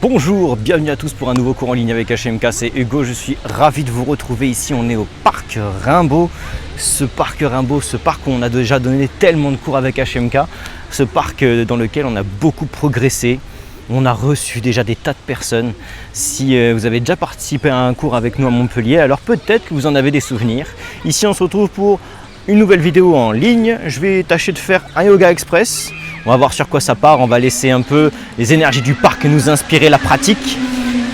Bonjour, bienvenue à tous pour un nouveau cours en ligne avec HMK, c'est Hugo, je suis ravi de vous retrouver ici, on est au parc Rimbaud. Ce parc Rimbaud, ce parc où on a déjà donné tellement de cours avec HMK, ce parc dans lequel on a beaucoup progressé, on a reçu déjà des tas de personnes. Si vous avez déjà participé à un cours avec nous à Montpellier, alors peut-être que vous en avez des souvenirs. Ici on se retrouve pour une nouvelle vidéo en ligne, je vais tâcher de faire un yoga express. On va voir sur quoi ça part, on va laisser un peu les énergies du parc nous inspirer la pratique.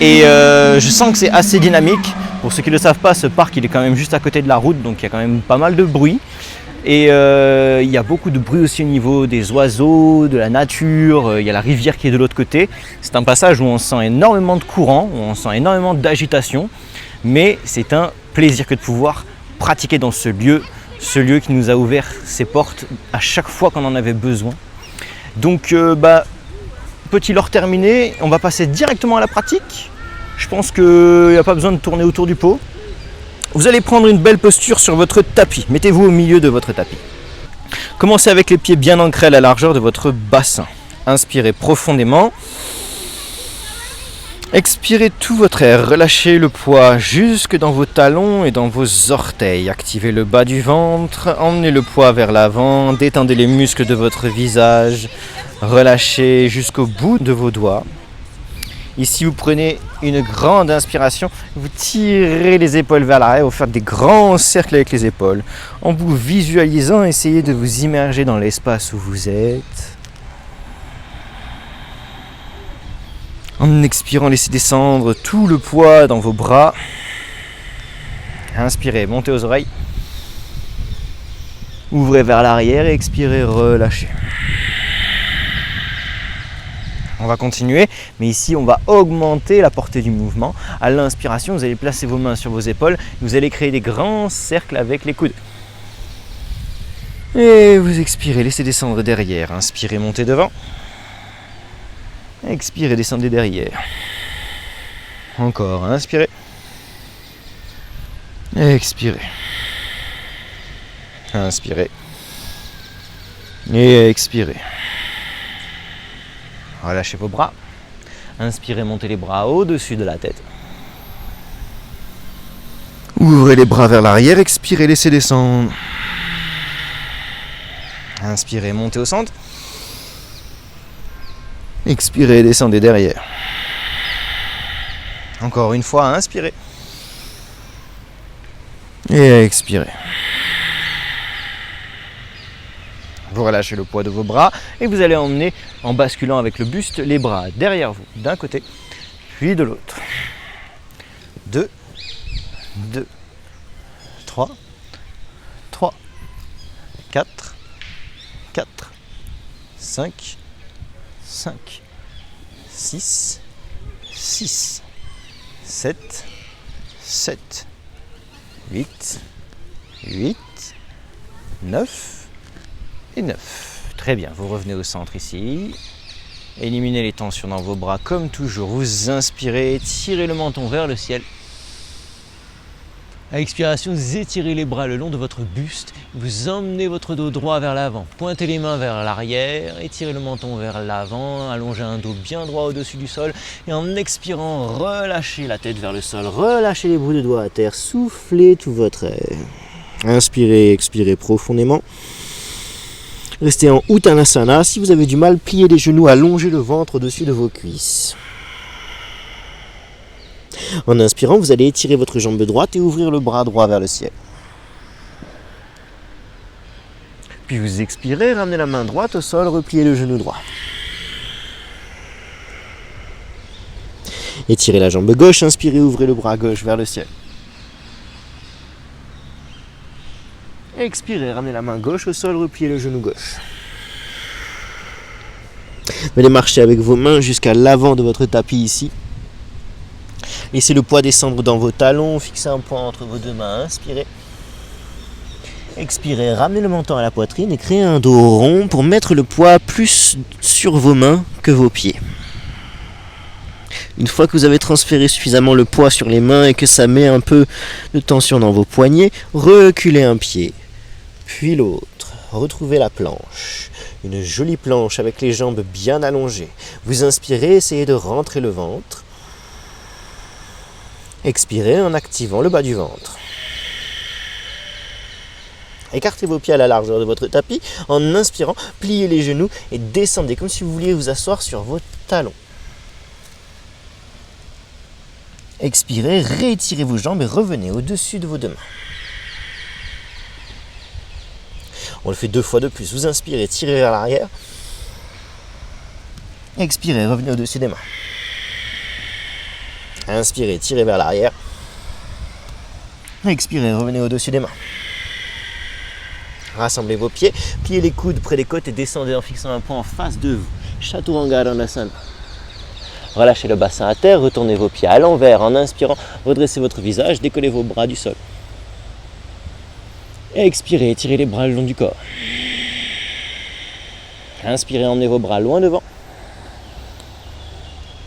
Et je sens que c'est assez dynamique. Pour ceux qui ne le savent pas, ce parc il est quand même juste à côté de la route, donc il y a quand même pas mal de bruit. Et il y a beaucoup de bruit aussi au niveau des oiseaux, de la nature, il y a la rivière qui est de l'autre côté. C'est un passage où on sent énormément de courant, où on sent énormément d'agitation. Mais c'est un plaisir que de pouvoir pratiquer dans ce lieu qui nous a ouvert ses portes à chaque fois qu'on en avait besoin. Donc petit lore terminé, on va passer directement à la pratique. Je pense qu'il n'y a pas besoin de tourner autour du pot. Vous allez prendre une belle posture sur votre tapis. Mettez-vous au milieu de votre tapis. Commencez avec les pieds bien ancrés à la largeur de votre bassin. Inspirez profondément. Expirez tout votre air. Relâchez le poids jusque dans vos talons et dans vos orteils. Activez le bas du ventre. Emmenez le poids vers l'avant. Détendez les muscles de votre visage. Relâchez jusqu'au bout de vos doigts. Ici, vous prenez une grande inspiration. Vous tirez les épaules vers l'arrière. Vous faites des grands cercles avec les épaules. En vous visualisant, essayez de vous immerger dans l'espace où vous êtes. En expirant, laissez descendre tout le poids dans vos bras. Inspirez, montez aux oreilles. Ouvrez vers l'arrière et expirez, relâchez. On va continuer, mais ici on va augmenter la portée du mouvement. À l'inspiration, vous allez placer vos mains sur vos épaules. Vous allez créer des grands cercles avec les coudes. Et vous expirez, laissez descendre derrière. Inspirez, montez devant. Expirez, descendez derrière. Encore, inspirez. Expirez. Inspirez. Et expirez. Relâchez vos bras. Inspirez, montez les bras au-dessus de la tête. Ouvrez les bras vers l'arrière. Expirez, laissez descendre. Inspirez, montez au centre. Expirez, descendez derrière. Encore une fois, inspirez. Et expirez. Vous relâchez le poids de vos bras et vous allez emmener, en basculant avec le buste, les bras derrière vous, d'un côté, puis de l'autre. 2, 2, 3, 3, 4, 4, 5, 5, 6, 6, 7, 7, 8, 8, 9 et 9. Très bien, vous revenez au centre ici. Éliminez les tensions dans vos bras comme toujours. Vous inspirez, tirez le menton vers le ciel. À l'expiration, vous étirez les bras le long de votre buste. Vous emmenez votre dos droit vers l'avant. Pointez les mains vers l'arrière. Étirez le menton vers l'avant. Allongez un dos bien droit au-dessus du sol. Et en expirant, relâchez la tête vers le sol. Relâchez les bouts de doigts à terre. Soufflez tout votre air. Inspirez, expirez profondément. Restez en Uttanasana. Si vous avez du mal, pliez les genoux, allongez le ventre au-dessus de vos cuisses. En inspirant, vous allez étirer votre jambe droite et ouvrir le bras droit vers le ciel. Puis vous expirez, ramenez la main droite au sol, repliez le genou droit. Étirez la jambe gauche, inspirez, ouvrez le bras gauche vers le ciel. Expirez, ramenez la main gauche au sol, repliez le genou gauche. Vous allez marcher avec vos mains jusqu'à l'avant de votre tapis ici. Laissez le poids descendre dans vos talons, fixez un point entre vos deux mains, inspirez. Expirez, ramenez le menton à la poitrine et créez un dos rond pour mettre le poids plus sur vos mains que vos pieds. Une fois que vous avez transféré suffisamment le poids sur les mains et que ça met un peu de tension dans vos poignets, reculez un pied, puis l'autre. Retrouvez la planche, une jolie planche avec les jambes bien allongées. Vous inspirez, essayez de rentrer le ventre. Expirez en activant le bas du ventre. Écartez vos pieds à la largeur de votre tapis. En inspirant, pliez les genoux et descendez comme si vous vouliez vous asseoir sur vos talons. Expirez, réétirez vos jambes et revenez au-dessus de vos deux mains. On le fait 2 fois de plus. Vous inspirez, tirez vers l'arrière. Expirez, revenez au-dessus des mains. Inspirez, tirez vers l'arrière. Expirez, revenez au-dessus des mains. Rassemblez vos pieds, pliez les coudes près des côtes et descendez en fixant un point en face de vous. Chaturanga Dandasana. Relâchez le bassin à terre, retournez vos pieds à l'envers en inspirant, redressez votre visage, décollez vos bras du sol. Expirez, tirez les bras le long du corps. Inspirez, emmenez vos bras loin devant.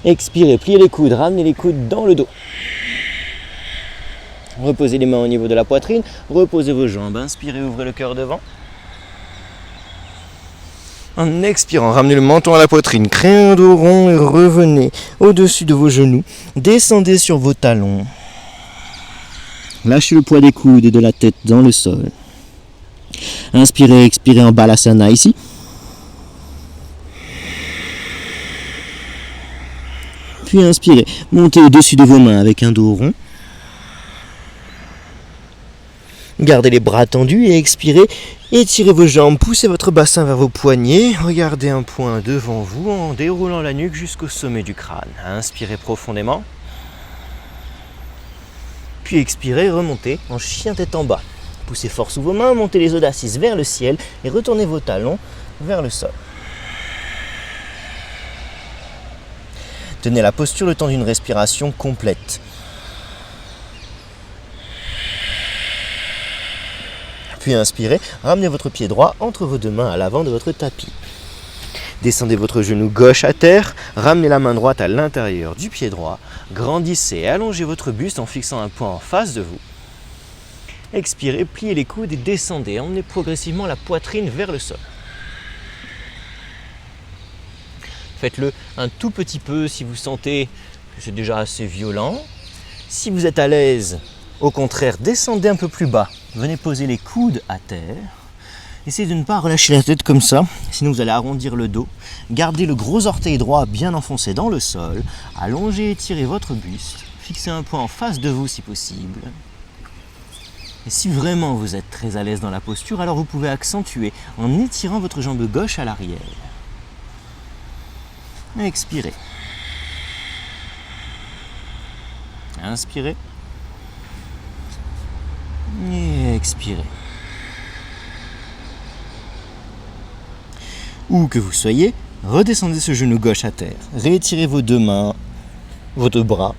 Expirez, pliez les coudes, ramenez les coudes dans le dos. Reposez les mains au niveau de la poitrine, reposez vos jambes, inspirez, ouvrez le cœur devant. En expirant, ramenez le menton à la poitrine, créez un dos rond et revenez au-dessus de vos genoux. Descendez sur vos talons. Lâchez le poids des coudes et de la tête dans le sol. Inspirez, expirez en Balasana ici. Puis inspirez, montez au-dessus de vos mains avec un dos rond. Gardez les bras tendus et expirez. Étirez vos jambes, poussez votre bassin vers vos poignets. Regardez un point devant vous en déroulant la nuque jusqu'au sommet du crâne. Inspirez profondément. Puis expirez, remontez en chien tête en bas. Poussez fort sous vos mains, montez les audacises vers le ciel et retournez vos talons vers le sol. Tenez la posture le temps d'une respiration complète. Puis inspirez, ramenez votre pied droit entre vos deux mains à l'avant de votre tapis. Descendez votre genou gauche à terre, ramenez la main droite à l'intérieur du pied droit, grandissez et allongez votre buste en fixant un point en face de vous. Expirez, pliez les coudes et descendez, emmenez progressivement la poitrine vers le sol. Faites-le un tout petit peu si vous sentez que c'est déjà assez violent. Si vous êtes à l'aise, au contraire, descendez un peu plus bas. Venez poser les coudes à terre. Essayez de ne pas relâcher la tête comme ça, sinon vous allez arrondir le dos. Gardez le gros orteil droit bien enfoncé dans le sol. Allongez et étirez votre buste. Fixez un point en face de vous si possible. Et si vraiment vous êtes très à l'aise dans la posture, alors vous pouvez accentuer en étirant votre jambe gauche à l'arrière. Expirez. Inspirez. Et expirez. Où que vous soyez, redescendez ce genou gauche à terre. Réétirez vos deux mains, vos deux bras.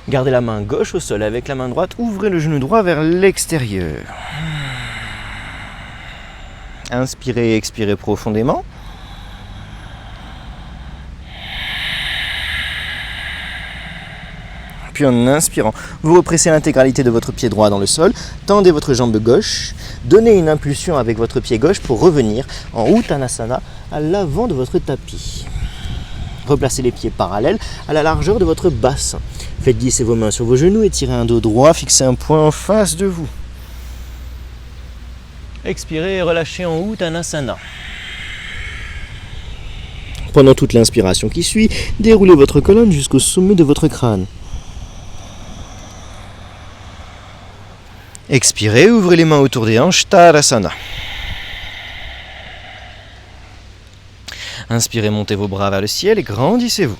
Gardez la main gauche au sol avec la main droite. Ouvrez le genou droit vers l'extérieur. Inspirez et expirez profondément. Puis en inspirant, vous repressez l'intégralité de votre pied droit dans le sol, tendez votre jambe gauche, donnez une impulsion avec votre pied gauche pour revenir en Uttanasana à l'avant de votre tapis. Replacez les pieds parallèles à la largeur de votre bassin. Faites glisser vos mains sur vos genoux, étirez un dos droit, fixez un point en face de vous. Expirez et relâchez en Uttanasana. Pendant toute l'inspiration qui suit, déroulez votre colonne jusqu'au sommet de votre crâne. Expirez, ouvrez les mains autour des hanches, Tadasana. Inspirez, montez vos bras vers le ciel et grandissez-vous.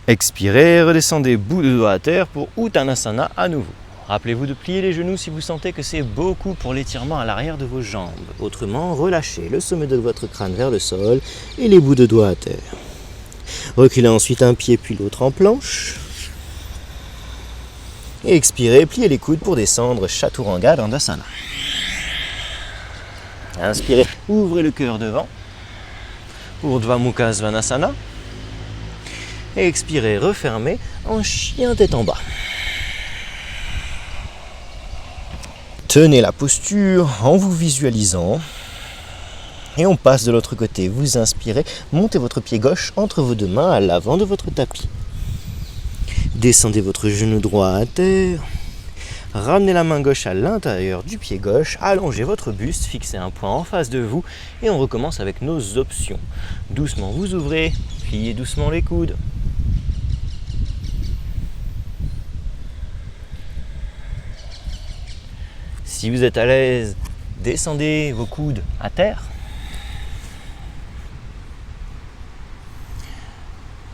Expirez, redescendez bout de doigt à terre pour Uttanasana à nouveau. Rappelez-vous de plier les genoux si vous sentez que c'est beaucoup pour l'étirement à l'arrière de vos jambes. Autrement, relâchez le sommet de votre crâne vers le sol et les bouts de doigts à terre. Reculez ensuite un pied puis l'autre en planche. Et expirez, pliez les coudes pour descendre Chaturanga Dandasana. Inspirez, ouvrez le cœur devant. Urdhva Mukha Svanasana. Et expirez, refermez en chien tête en bas. Tenez la posture en vous visualisant. Et on passe de l'autre côté. Vous inspirez, montez votre pied gauche entre vos deux mains à l'avant de votre tapis. Descendez votre genou droit à terre. Ramenez la main gauche à l'intérieur du pied gauche, allongez votre buste, fixez un point en face de vous et on recommence avec nos options. Doucement vous ouvrez, pliez doucement les coudes. Si vous êtes à l'aise, descendez vos coudes à terre.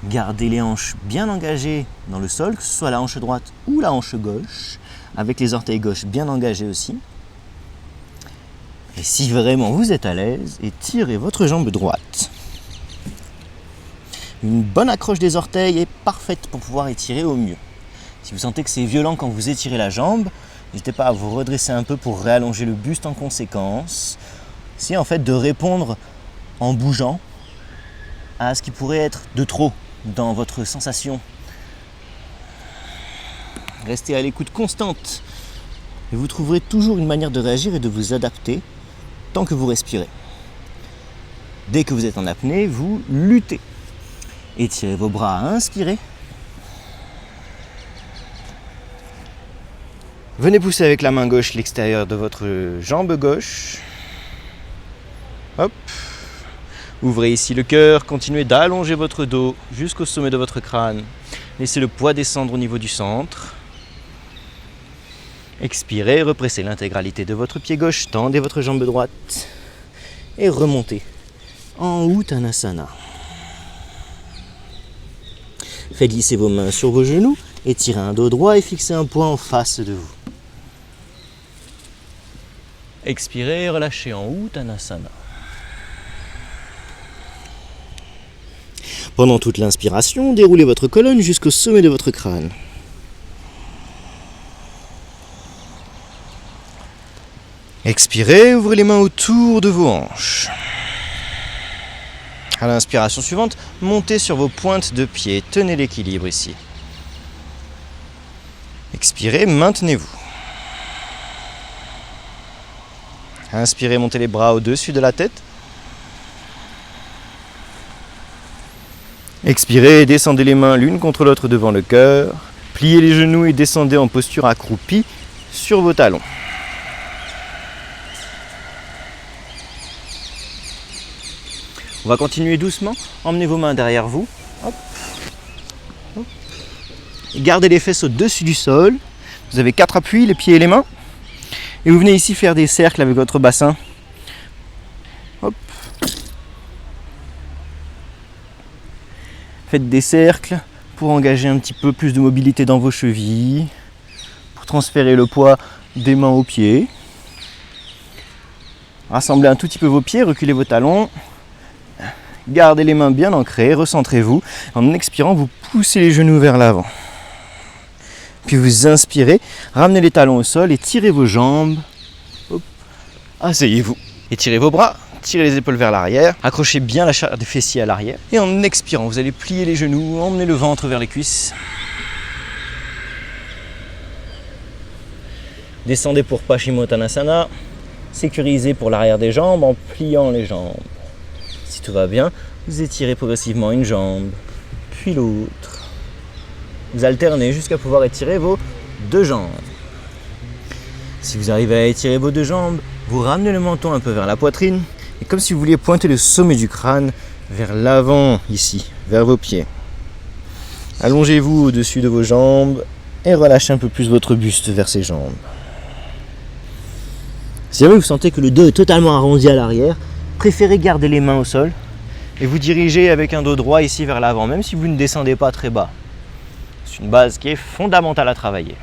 Gardez les hanches bien engagées dans le sol, que ce soit la hanche droite ou la hanche gauche, avec les orteils gauches bien engagés aussi. Et si vraiment vous êtes à l'aise, étirez votre jambe droite. Une bonne accroche des orteils est parfaite pour pouvoir étirer au mieux. Si vous sentez que c'est violent quand vous étirez la jambe, n'hésitez pas à vous redresser un peu pour réallonger le buste en conséquence. C'est en fait de répondre en bougeant à ce qui pourrait être de trop dans votre sensation. Restez à l'écoute constante et vous trouverez toujours une manière de réagir et de vous adapter tant que vous respirez. Dès que vous êtes en apnée, vous luttez. Étirez vos bras à inspirer. Venez pousser avec la main gauche l'extérieur de votre jambe gauche. Hop. Ouvrez ici le cœur, continuez d'allonger votre dos jusqu'au sommet de votre crâne. Laissez le poids descendre au niveau du centre. Expirez, repressez l'intégralité de votre pied gauche, tendez votre jambe droite et remontez en Uttanasana. Faites glisser vos mains sur vos genoux, étirez un dos droit et fixez un point en face de vous. Expirez, relâchez en Uttanasana. Pendant toute l'inspiration, déroulez votre colonne jusqu'au sommet de votre crâne. Expirez, ouvrez les mains autour de vos hanches. À l'inspiration suivante, montez sur vos pointes de pied, tenez l'équilibre ici. Expirez, maintenez-vous. Inspirez, montez les bras au-dessus de la tête. Expirez, descendez les mains l'une contre l'autre devant le cœur. Pliez les genoux et descendez en posture accroupie sur vos talons. On va continuer doucement. Emmenez vos mains derrière vous. Hop. Hop. Et gardez les fesses au-dessus du sol. Vous avez 4 appuis, les pieds et les mains. Et vous venez ici faire des cercles avec votre bassin. Hop. Faites des cercles pour engager un petit peu plus de mobilité dans vos chevilles, pour transférer le poids des mains aux pieds. Rassemblez un tout petit peu vos pieds, reculez vos talons. Gardez les mains bien ancrées, recentrez-vous. En expirant, vous poussez les genoux vers l'avant. Puis vous inspirez, ramenez les talons au sol et tirez vos jambes. Hop. Asseyez-vous. Étirez vos bras, tirez les épaules vers l'arrière. Accrochez bien la chair des fessiers à l'arrière. Et en expirant, vous allez plier les genoux, emmener le ventre vers les cuisses. Descendez pour Paschimottanasana. Sécurisez pour l'arrière des jambes en pliant les jambes. Si tout va bien, vous étirez progressivement une jambe, puis l'autre. Vous alternez jusqu'à pouvoir étirer vos 2 jambes. Si vous arrivez à étirer vos 2 jambes, vous ramenez le menton un peu vers la poitrine, et comme si vous vouliez pointer le sommet du crâne vers l'avant, ici, vers vos pieds. Allongez-vous au-dessus de vos jambes et relâchez un peu plus votre buste vers ces jambes. Si jamais vous sentez que le dos est totalement arrondi à l'arrière, préférez garder les mains au sol et vous dirigez avec un dos droit ici vers l'avant, même si vous ne descendez pas très bas. C'est une base qui est fondamentale à travailler.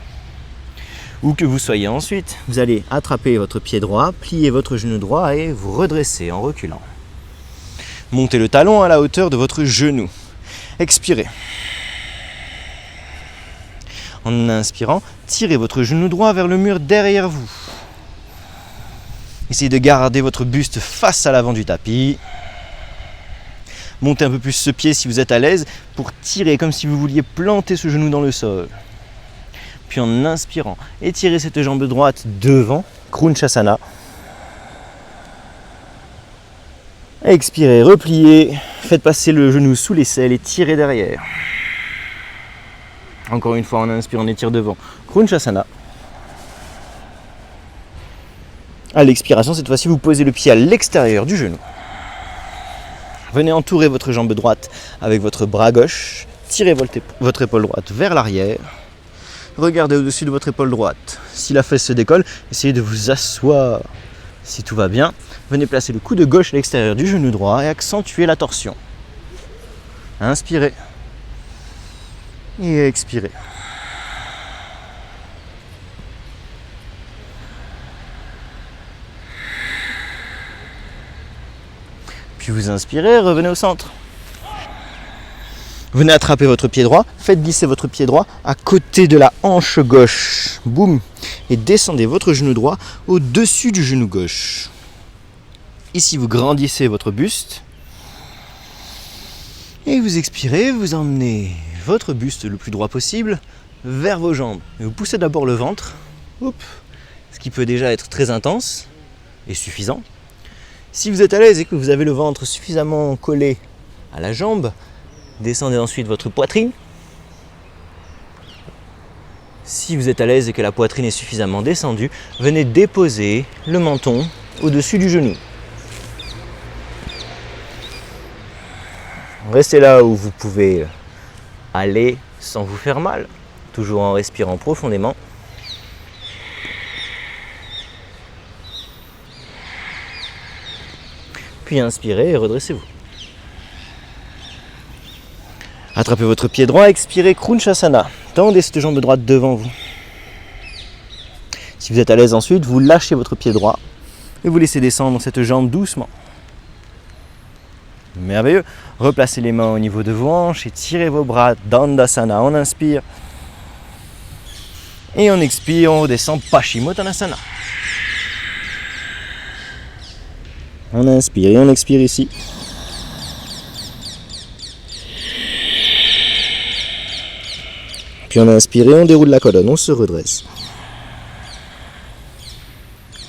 Où que vous soyez ensuite, vous allez attraper votre pied droit, plier votre genou droit et vous redresser en reculant. Montez le talon à la hauteur de votre genou. Expirez. En inspirant, tirez votre genou droit vers le mur derrière vous. Essayez de garder votre buste face à l'avant du tapis. Montez un peu plus ce pied si vous êtes à l'aise pour tirer comme si vous vouliez planter ce genou dans le sol. Puis en inspirant, étirez cette jambe droite devant Krunchasana. Expirez, repliez, faites passer le genou sous l'aisselle et tirez derrière. Encore une fois, on inspire, on étire devant. Krunchasana. À l'expiration, cette fois-ci, vous posez le pied à l'extérieur du genou. Venez entourer votre jambe droite avec votre bras gauche. Tirez votre épaule droite vers l'arrière. Regardez au-dessus de votre épaule droite. Si la fesse se décolle, essayez de vous asseoir. Si tout va bien, venez placer le coude gauche à l'extérieur du genou droit et accentuez la torsion. Inspirez. Et expirez. Puis vous inspirez, revenez au centre. Venez attraper votre pied droit, faites glisser votre pied droit à côté de la hanche gauche. Boum. Et descendez votre genou droit au-dessus du genou gauche. Ici, vous grandissez votre buste. Et vous expirez, vous emmenez votre buste le plus droit possible vers vos jambes. Et vous poussez d'abord le ventre, ce qui peut déjà être très intense et suffisant. Si vous êtes à l'aise et que vous avez le ventre suffisamment collé à la jambe, descendez ensuite votre poitrine. Si vous êtes à l'aise et que la poitrine est suffisamment descendue, venez déposer le menton au-dessus du genou. Restez là où vous pouvez aller sans vous faire mal, toujours en respirant profondément. Puis inspirez et redressez-vous. Attrapez votre pied droit, expirez, Krunchasana. Tendez cette jambe droite devant vous. Si vous êtes à l'aise ensuite, vous lâchez votre pied droit et vous laissez descendre cette jambe doucement. Merveilleux. Replacez les mains au niveau de vos hanches et tirez vos bras, Dandasana. On inspire. Et on expire, on redescend, Paschimottanasana. On inspire et on expire ici. Puis on inspire et on déroule la colonne, on se redresse.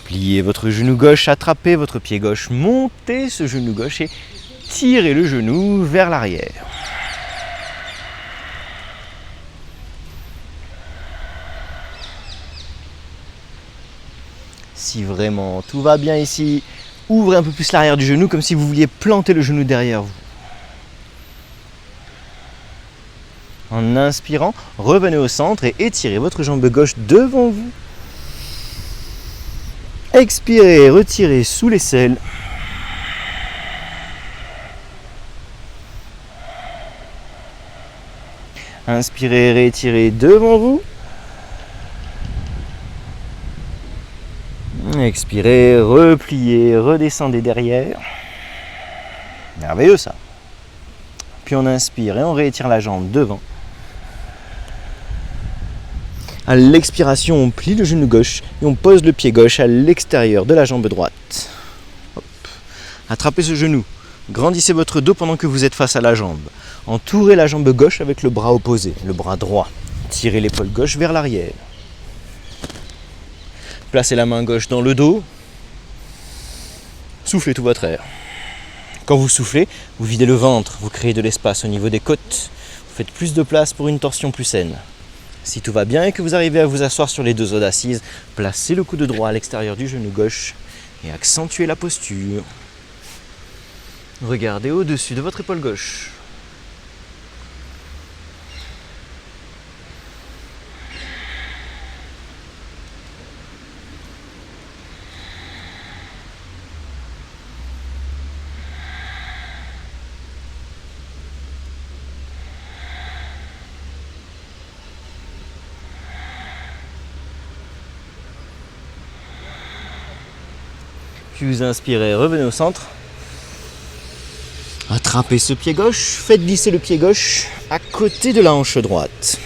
Pliez votre genou gauche, attrapez votre pied gauche, montez ce genou gauche et tirez le genou vers l'arrière. Si vraiment tout va bien ici, ouvrez un peu plus l'arrière du genou comme si vous vouliez planter le genou derrière vous. En inspirant, revenez au centre et étirez votre jambe gauche devant vous. Expirez, retirez sous l'aisselle. Inspirez, réétirez devant vous. Expirez, repliez, redescendez derrière. Merveilleux ça. Puis on inspire et on réétire la jambe devant. À l'expiration, on plie le genou gauche et on pose le pied gauche à l'extérieur de la jambe droite. Hop. Attrapez ce genou. Grandissez votre dos pendant que vous êtes face à la jambe. Entourez la jambe gauche avec le bras opposé, le bras droit. Tirez l'épaule gauche vers l'arrière. Placez la main gauche dans le dos. Soufflez tout votre air. Quand vous soufflez, vous videz le ventre, vous créez de l'espace au niveau des côtes. Vous faites plus de place pour une torsion plus saine. Si tout va bien et que vous arrivez à vous asseoir sur les deux os d'assises, placez le coude droit à l'extérieur du genou gauche et accentuez la posture. Regardez au-dessus de votre épaule gauche. Puis vous inspirez, revenez au centre. Attrapez ce pied gauche, faites glisser le pied gauche à côté de la hanche droite.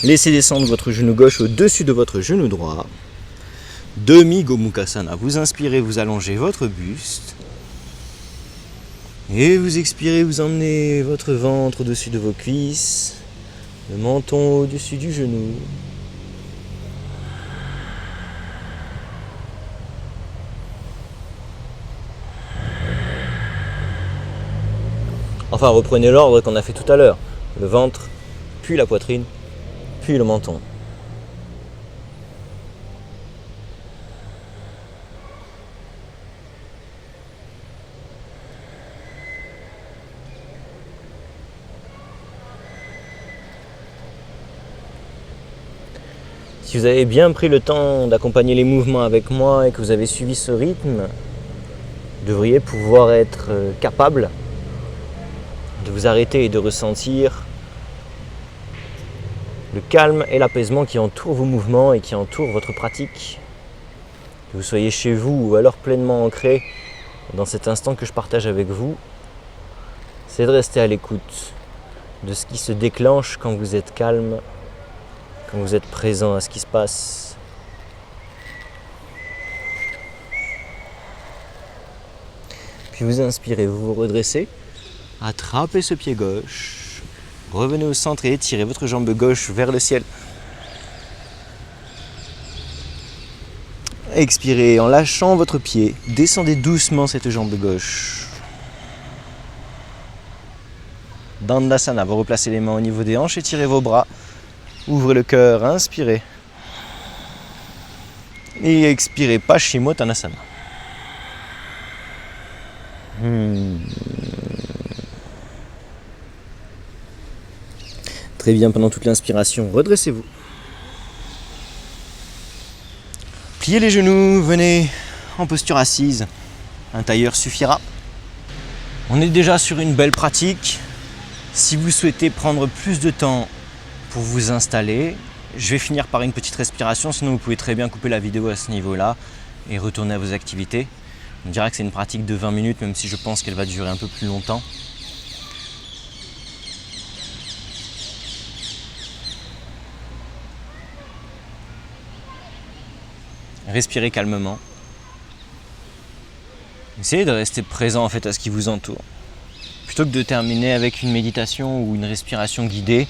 Laissez descendre votre genou gauche au-dessus de votre genou droit. Demi Gomukhasana. Vous inspirez, vous allongez votre buste. Et vous expirez, vous emmenez votre ventre au-dessus de vos cuisses. Le menton au-dessus du genou. Enfin, reprenez l'ordre qu'on a fait tout à l'heure. Le ventre, puis la poitrine, puis le menton. Si vous avez bien pris le temps d'accompagner les mouvements avec moi et que vous avez suivi ce rythme, vous devriez pouvoir être capable de vous arrêter et de ressentir le calme et l'apaisement qui entourent vos mouvements et qui entourent votre pratique. Que vous soyez chez vous ou alors pleinement ancré dans cet instant que je partage avec vous, c'est de rester à l'écoute de ce qui se déclenche quand vous êtes calme, quand vous êtes présent à ce qui se passe. Puis vous inspirez, vous vous redressez, attrapez ce pied gauche, revenez au centre et étirez votre jambe gauche vers le ciel. Expirez en lâchant votre pied, descendez doucement cette jambe gauche. Dandasana, vous replacez les mains au niveau des hanches, étirez vos bras. Ouvrez le cœur, inspirez. Et expirez, Paschimottanasana. Très bien, pendant toute l'inspiration, redressez-vous. Pliez les genoux, venez en posture assise. Un tailleur suffira. On est déjà sur une belle pratique. Si vous souhaitez prendre plus de temps pour vous installer, je vais finir par une petite respiration, sinon vous pouvez très bien couper la vidéo à ce niveau-là et retourner à vos activités. On dirait que c'est une pratique de 20 minutes, même si je pense qu'elle va durer un peu plus longtemps. Respirez calmement. Essayez de rester présent en fait à ce qui vous entoure. Plutôt que de terminer avec une méditation ou une respiration guidée,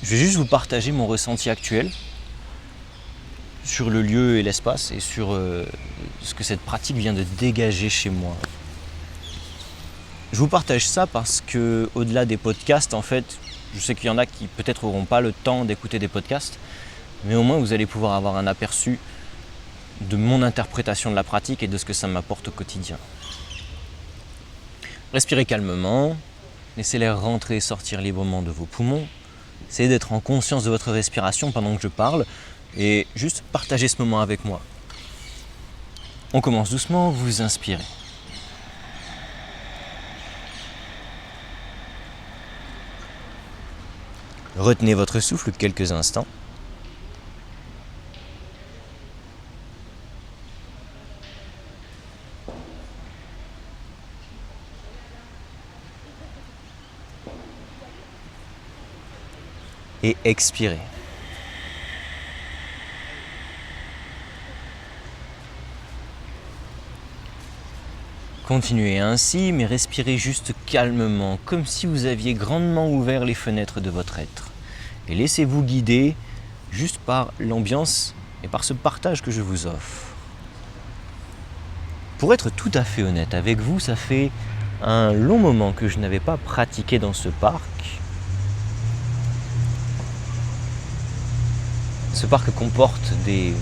je vais juste vous partager mon ressenti actuel sur le lieu et l'espace et sur ce que cette pratique vient de dégager chez moi. Je vous partage ça parce que, au-delà des podcasts, en fait, je sais qu'il y en a qui peut-être n'auront pas le temps d'écouter des podcasts, mais au moins vous allez pouvoir avoir un aperçu de mon interprétation de la pratique et de ce que ça m'apporte au quotidien. Respirez calmement, laissez l'air rentrer et sortir librement de vos poumons. Essayez d'être en conscience de votre respiration pendant que je parle et juste partagez ce moment avec moi. On commence doucement, vous inspirez. Retenez votre souffle quelques instants. Et expirez. Continuez ainsi, mais respirez juste calmement, comme si vous aviez grandement ouvert les fenêtres de votre être. Et laissez-vous guider juste par l'ambiance et par ce partage que je vous offre. Pour être tout à fait honnête avec vous, ça fait un long moment que je n'avais pas pratiqué dans ce parc. Ce parc comporte des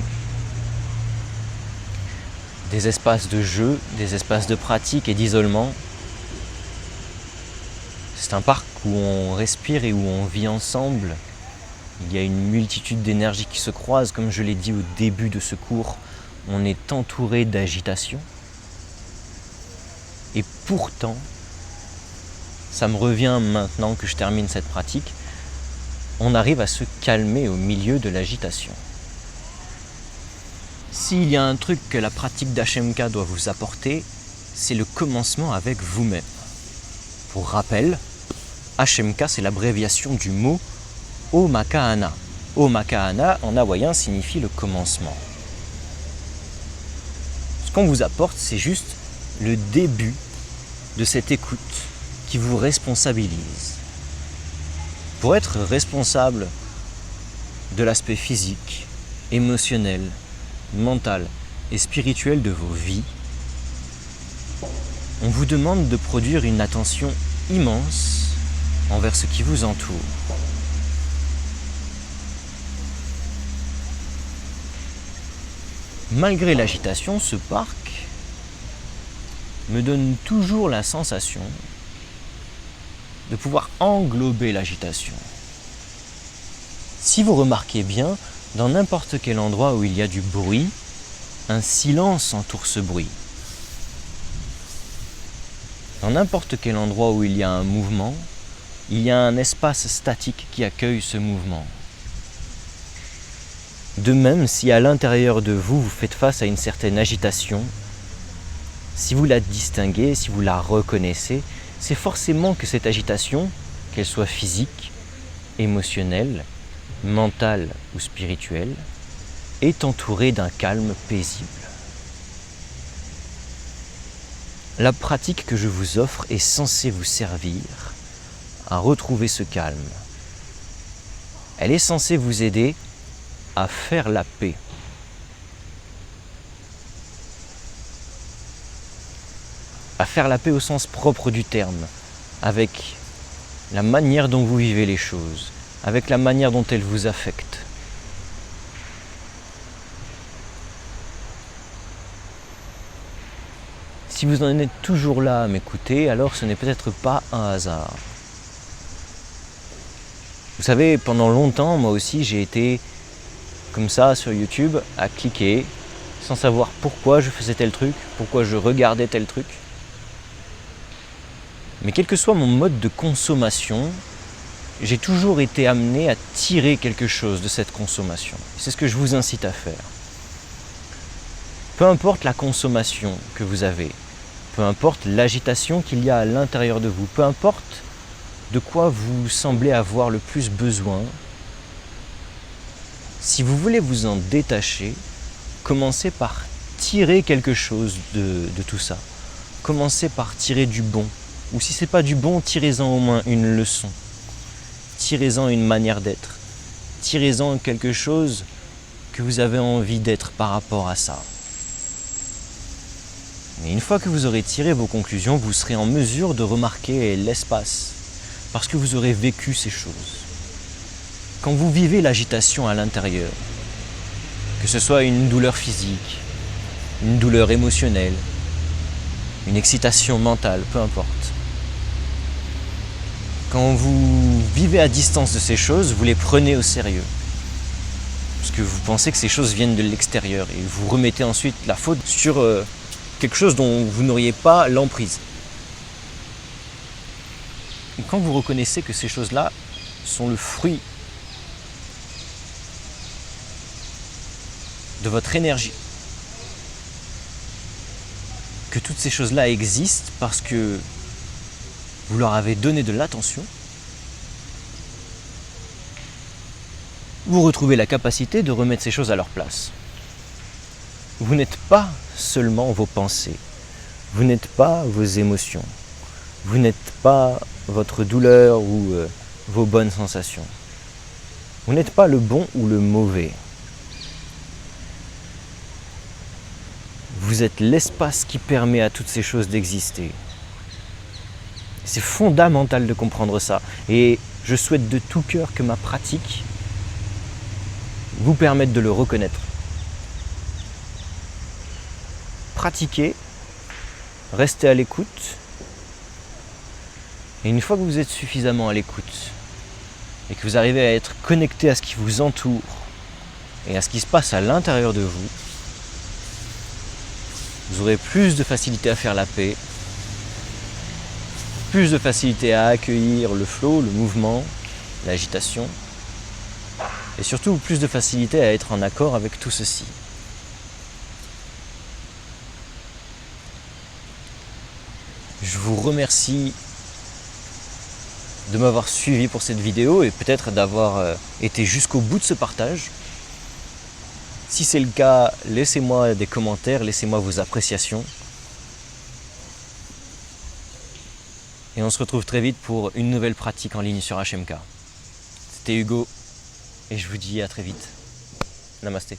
espaces de jeu, des espaces de pratique et d'isolement. C'est un parc où on respire et où on vit ensemble. Il y a une multitude d'énergies qui se croisent, comme je l'ai dit au début de ce cours. On est entouré d'agitation. Et pourtant, ça me revient maintenant que je termine cette pratique, on arrive à se calmer au milieu de l'agitation. S'il y a un truc que la pratique d'HMK doit vous apporter, c'est le commencement avec vous-même. Pour rappel, HMK c'est l'abréviation du mot Omakahana. Omakahana en hawaïen signifie le commencement. Ce qu'on vous apporte, c'est juste le début de cette écoute qui vous responsabilise. Pour être responsable de l'aspect physique, émotionnel, mental et spirituel de vos vies, on vous demande de produire une attention immense envers ce qui vous entoure. Malgré l'agitation, ce parc me donne toujours la sensation de pouvoir englober l'agitation. Si vous remarquez bien, dans n'importe quel endroit où il y a du bruit, un silence entoure ce bruit. Dans n'importe quel endroit où il y a un mouvement, il y a un espace statique qui accueille ce mouvement. De même, si à l'intérieur de vous, vous faites face à une certaine agitation, si vous la distinguez, si vous la reconnaissez, c'est forcément que cette agitation, qu'elle soit physique, émotionnelle, mentale ou spirituelle, est entourée d'un calme paisible. La pratique que je vous offre est censée vous servir à retrouver ce calme. Elle est censée vous aider à faire la paix. À faire la paix au sens propre du terme, avec la manière dont vous vivez les choses, avec la manière dont elles vous affectent. Si vous en êtes toujours là à m'écouter, alors ce n'est peut-être pas un hasard. Vous savez, pendant longtemps, moi aussi, j'ai été comme ça sur YouTube, à cliquer, sans savoir pourquoi je faisais tel truc, pourquoi je regardais tel truc. Mais quel que soit mon mode de consommation, j'ai toujours été amené à tirer quelque chose de cette consommation. C'est ce que je vous incite à faire. Peu importe la consommation que vous avez, peu importe l'agitation qu'il y a à l'intérieur de vous, peu importe de quoi vous semblez avoir le plus besoin, si vous voulez vous en détacher, commencez par tirer quelque chose de tout ça. Commencez par tirer du bon. Ou si ce n'est pas du bon, tirez-en au moins une leçon. Tirez-en une manière d'être. Tirez-en quelque chose que vous avez envie d'être par rapport à ça. Mais une fois que vous aurez tiré vos conclusions, vous serez en mesure de remarquer l'espace. Parce que vous aurez vécu ces choses. Quand vous vivez l'agitation à l'intérieur, que ce soit une douleur physique, une douleur émotionnelle, une excitation mentale, peu importe. Quand vous vivez à distance de ces choses, vous les prenez au sérieux. Parce que vous pensez que ces choses viennent de l'extérieur et vous remettez ensuite la faute sur quelque chose dont vous n'auriez pas l'emprise. Et quand vous reconnaissez que ces choses-là sont le fruit de votre énergie, que toutes ces choses-là existent parce que vous leur avez donné de l'attention, vous retrouvez la capacité de remettre ces choses à leur place. Vous n'êtes pas seulement vos pensées, vous n'êtes pas vos émotions, vous n'êtes pas votre douleur ou vos bonnes sensations. Vous n'êtes pas le bon ou le mauvais. Vous êtes l'espace qui permet à toutes ces choses d'exister. C'est fondamental de comprendre ça. Et je souhaite de tout cœur que ma pratique vous permette de le reconnaître. Pratiquez, restez à l'écoute. Et une fois que vous êtes suffisamment à l'écoute et que vous arrivez à être connecté à ce qui vous entoure et à ce qui se passe à l'intérieur de vous, vous aurez plus de facilité à faire la paix, plus de facilité à accueillir le flow, le mouvement, l'agitation, et surtout plus de facilité à être en accord avec tout ceci. Je vous remercie de m'avoir suivi pour cette vidéo et peut-être d'avoir été jusqu'au bout de ce partage. Si c'est le cas, laissez-moi des commentaires, laissez-moi vos appréciations. Et on se retrouve très vite pour une nouvelle pratique en ligne sur HMK. C'était Hugo et je vous dis à très vite. Namasté.